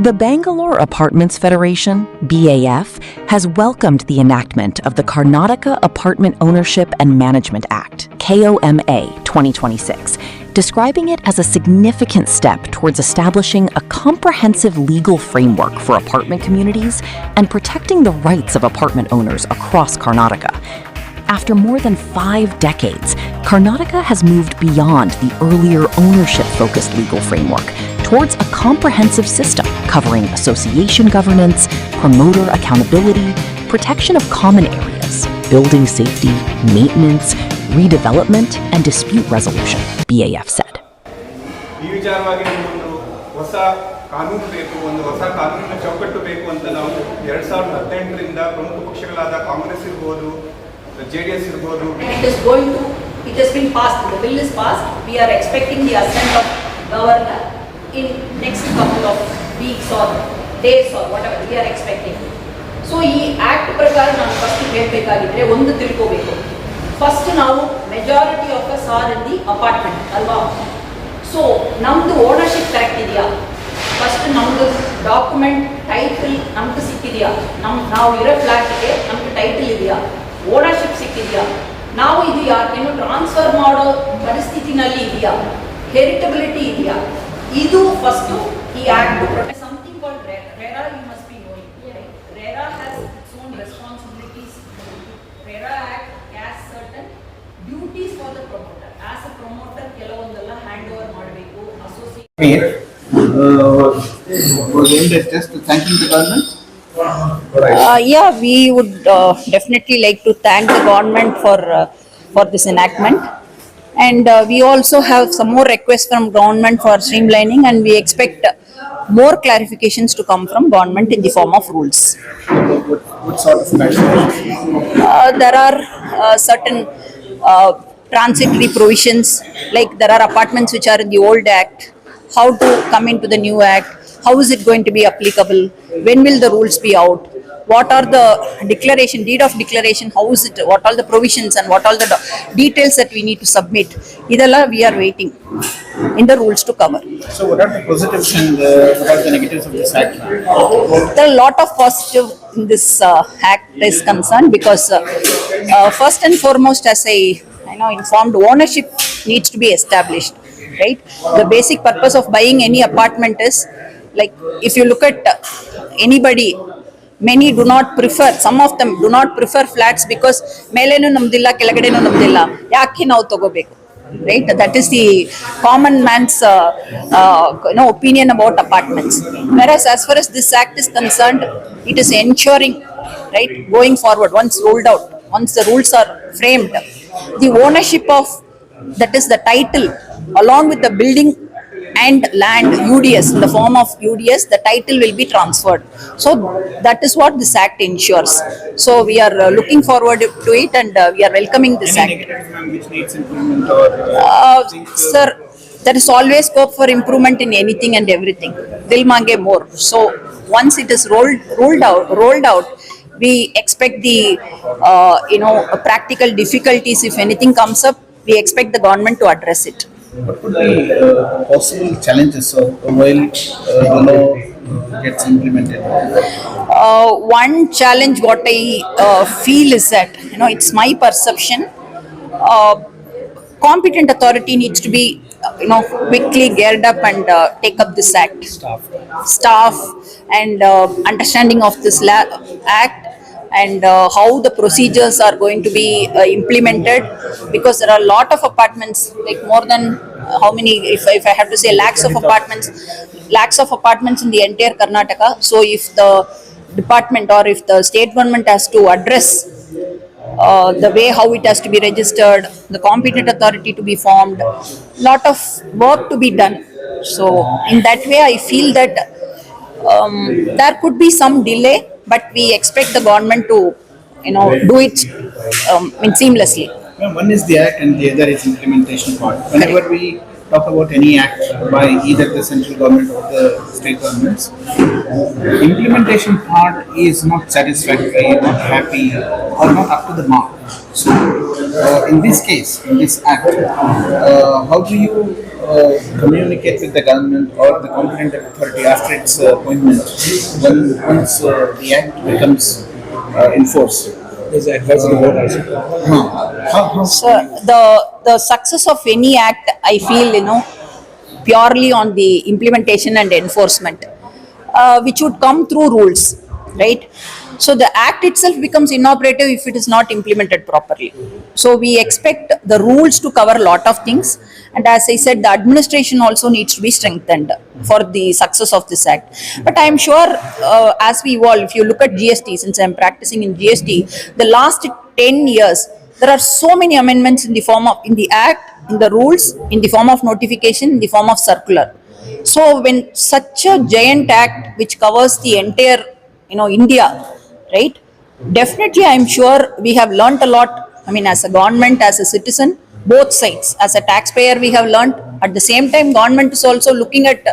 The Bangalore Apartments Federation, BAF, has welcomed the enactment of the Karnataka Apartment Ownership and Management Act, KOMA 2026, describing it as a significant step towards establishing a comprehensive legal framework for apartment communities and protecting the rights of apartment owners across Karnataka. After more than 5 decades, Karnataka has moved beyond the earlier ownership-focused legal framework towards a comprehensive system covering association governance, promoter accountability, protection of common areas, building safety, maintenance, redevelopment, and dispute resolution, BAF said. ಈ ವಿಚಾರವಾಗಿ ಒಂದು ಹೊಸ ಕಾನೂನು ಬೇಕು, ಒಂದು ಹೊಸ ಕಾನೂನಿನ ಚೌಕಟ್ಟು ಬೇಕು ಅಂತ ನಾವು 2018ರಿಂದ ಪ್ರಮುಖ ಪಕ್ಷಗಳಾದ ಕಾಂಗ್ರೆಸ್ ಇರಬಹುದು, JDS ಇರಬಹುದು. It has been passed. The bill is passed. We are expecting the assent of governor in next couple of weeks or days or whatever we are expecting. So ಈ ಆಕ್ಟ್ ಪ್ರಕಾರ ನಾನು ಫಸ್ಟ್ ಹೇಳಬೇಕಾಗಿದ್ರೆ ಒಂದು ತಿಳ್ಕೋಬೇಕು. First ನಾವು majority of us are in the apartment ಅಲ್ವಾ? So ನಮ್ದು ownership correct ಇದೆಯಾ? ಫಸ್ಟ್ ನಮ್ದು ಡಾಕ್ಯುಮೆಂಟ್ ಟೈಟಲ್ ನಮ್ದು ಸಿಕ್ಕಿದೆಯಾ? ನಾವು ಇರೋ ಫ್ಲಾಟ್ಗೆ ನಮ್ಗೆ ಟೈಟಲ್ ಇದೆಯಾ? ಓನರ್ಶಿಪ್ ಸಿಕ್ಕಿದೆಯಾ? ನಾವು ಇದು ಯಾರಿಗೇನು ಟ್ರಾನ್ಸ್ಫರ್ ಮಾಡೋ ಪರಿಸ್ಥಿತಿನಲ್ಲಿ ಇದೆಯಾ? ಹೆರಿಟಬಿಲಿಟಿ ಇದೆಯಾ? ಇದು ಫಸ್ಟು ಈ act protect. Something called RERA, you must be knowing. RERA has its own responsibilities. RERA Act has certain duties for the promoter. As a promoter, ಕೆಲವೊಂದೆಲ್ಲ ಹ್ಯಾಂಡ್ ಓವರ್ ಮಾಡಬೇಕು. Just thanking the government. Yeah, we would definitely like to thank the government for this enactment, and we also have some more requests from government for streamlining, and we expect more clarifications to come from government in the form of rules. What sort of clarifications? There are certain transitory provisions, like there are apartments which are in the old act, how to come into the new act, how is it going to be applicable, when will the rules be out, what are the deed of declaration, how is it, what are the provisions and what are the details that we need to submit. Idella we are waiting in the rules to cover. So what are the positives and what are the negatives of this act? There are a lot of positive in this act is concerned, because first and foremost, as I informed, ownership needs to be established, right? The basic purpose of buying any apartment is, like, if you look at anybody, many do not prefer, some of them do not prefer flats because melenu namdilla kelagedenu namdilla yakke ನಾವು ತಗೋಬೇಕು, right? That is the common man's opinion about apartments. Whereas as far as this act is concerned, it is ensuring, right, going forward, once rolled out, once the rules are framed, the ownership of, that is the title, along with the building and land, UDS, in the form of UDS, the title will be transferred. So that is what this act ensures. So we are looking forward to it, and we are welcoming this act. Any negatives which needs improvement or Sir, there is always scope for improvement in anything and everything. Dil mange more. So once it is rolled out, we expect the practical difficulties, if anything comes up, we expect the government to address it. what could be possible challenges while the law gets implemented? One challenge what I feel is that, it's my perception, competent authority needs to be quickly geared up and take up this act. Staff and understanding of this act, and how the procedures are going to be implemented, because there are a lot of apartments, like more than how many, if I have to say, lakhs of apartments in the entire Karnataka. So if the department or if the state government has to address the way how it has to be registered, the competent authority to be formed, lot of work to be done. So in that way, I feel that there could be some delay, but we expect the government to do it seamlessly. One is the act and the other is implementation part. Whenever we talk about any act by either the central government or the state governments, implementation part is not satisfactory, not happy, or not up to the mark. So in this case, in this act, how do you communicate with the government or the competent authority after its appointment once the act becomes enforced? There's an advisory board also. So the success of any act, I feel, purely on the implementation and enforcement, which would come through rules, right? So the act itself becomes inoperative if it is not implemented properly. So we expect the rules to cover a lot of things, and as I said, the administration also needs to be strengthened for the success of this act. But I am sure, as we evolve, if you look at GST, since I am practicing in GST, the last 10 years, there are so many amendments in the form of, in the act, in the rules, in the form of notification, in the form of circular. So when such a giant act which covers the entire, India, right? Definitely, I'm sure we have learnt a lot. I mean, as a government, as a citizen, both sides. As a taxpayer, we have learnt. At the same time, government is also looking at,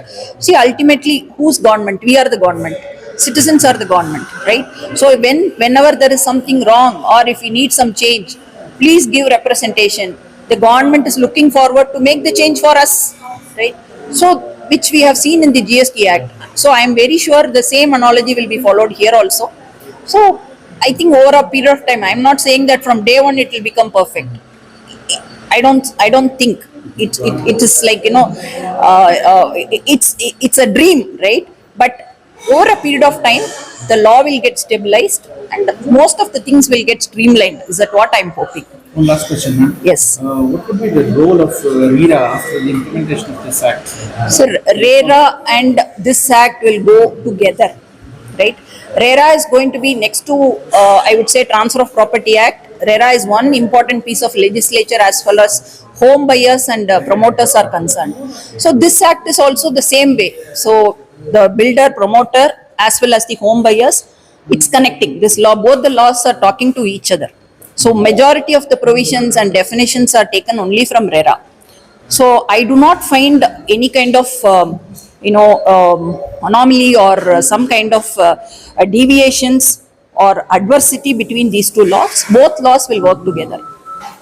see, ultimately, whose government? We are the government. Citizens are the government, right? So whenever there is something wrong, or if we need some change, please give representation. The government is looking forward to make the change for us, right? So, which we have seen in the GST Act. So I am very sure the same analogy will be followed here also. So I think over a period of time, I am not saying that from day one it will become perfect. I don't think it is like, it's a dream, right? But over a period of time, the law will get stabilized and most of the things will get streamlined. Is that what I'm hoping? One last question, ma'am. Yes. What would be the role of RERA after the implementation of this act? So RERA and this act will go together, right? RERA is going to be next to, I would say, Transfer of Property Act. RERA is one important piece of legislature as far as home buyers and promoters are concerned. So this act is also the same way. So the builder, promoter, as well as the home buyers, it's connecting. This law, both the laws are talking to each other. So majority of the provisions and definitions are taken only from RERA. So I do not find any kind of, anomaly or some kind of deviations or adversity between these two laws. Both laws will work together.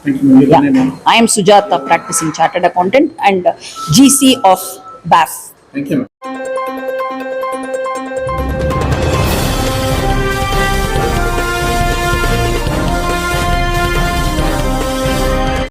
Thank you, ma'am. Yeah. I am Sujata, practicing chartered accountant and GC of BAF. Thank you, ma'am.